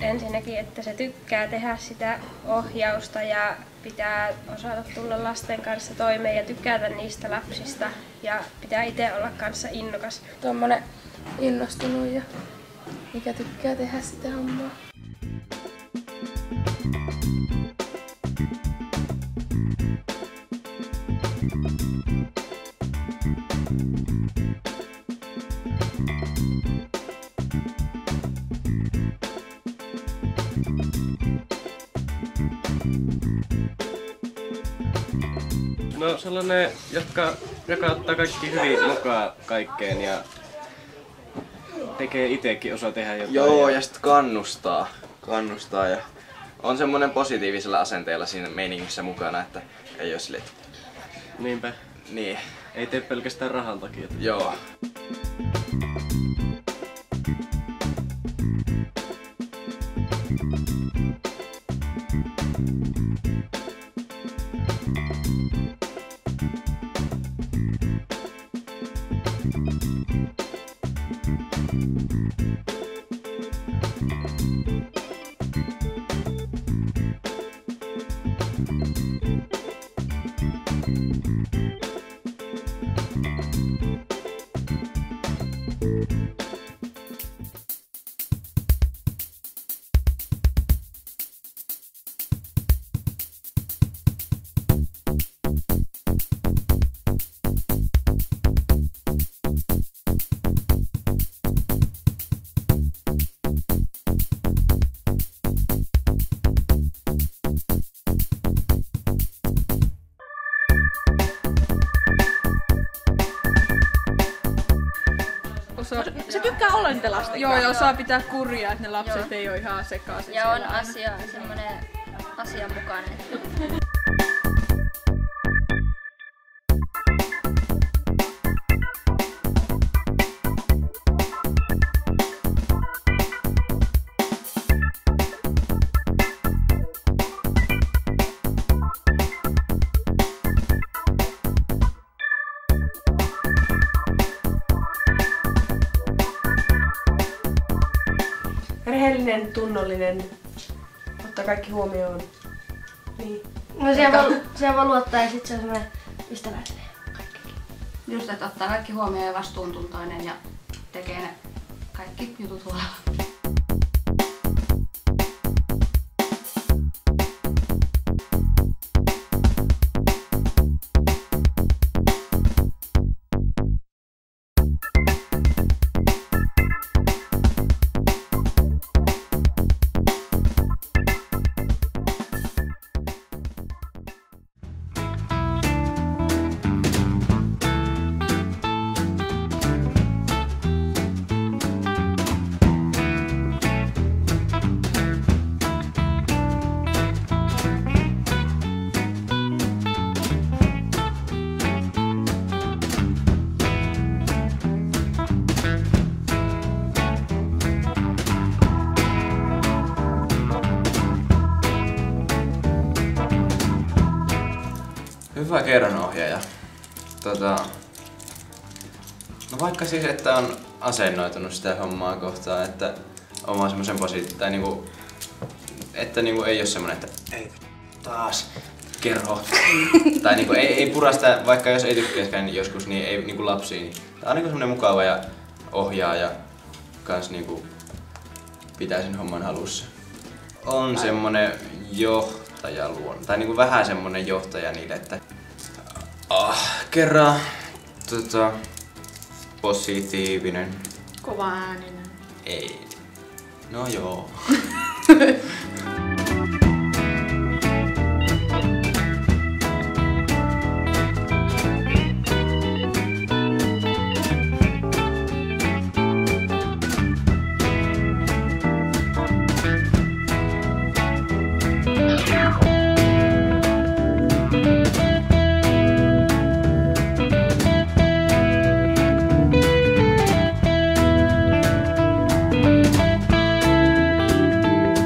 Ensinnäkin, että se tykkää tehdä sitä ohjausta ja pitää osata tulla lasten kanssa toimeen ja tykätä niistä lapsista ja pitää itse olla kanssa innokas. Tuommoinen innostunut ja mikä tykkää tehdä sitä hommaa. No sellainen, joka ottaa kaikki hyvin mukaan kaikkeen ja tekee itsekin, osaa tehdä jotain. Joo, ja sitten kannustaa ja on semmoinen positiivisella asenteella siinä meiningissä mukana, että ei oo silleen. Niinpä. Niin. Ei tee pelkästään rahan takia. Joo. Se tykkää olla niitä lasten Joo, ja osaa pitää kurjaa, että ne lapset ei ole ihan sekaisin. Ja on semmonen asianmukainen. Rehellinen, tunnollinen, ottaa kaikki huomioon. Niin. No siellä voi luottaa ja sit se on semmonen ystävällinen kaikkikin. Just, että ottaa kaikki huomioon ja vastuuntuntoinen ja tekee ne kaikki jutut huolella. Hyvä kerranohjaaja. No vaikka siis, että on asennoitunut sitä hommaa kohtaan, että oma semmoisen tai niinku, että niinku ei oo semmonen, että ei taas kerro. Tai niinku ei pura sitä, vaikka jos ei tykkäiskään niin joskus, niin ei niinku lapsiin. Niin. Tää on niinku semmonen mukava ja ohjaa ja kans niinku pitää sen homman halussa. On semmonen johtajaluonne, tai niinku vähän semmonen johtaja niille, että kerran positiivinen. Kova ääninen. Ei. No joo.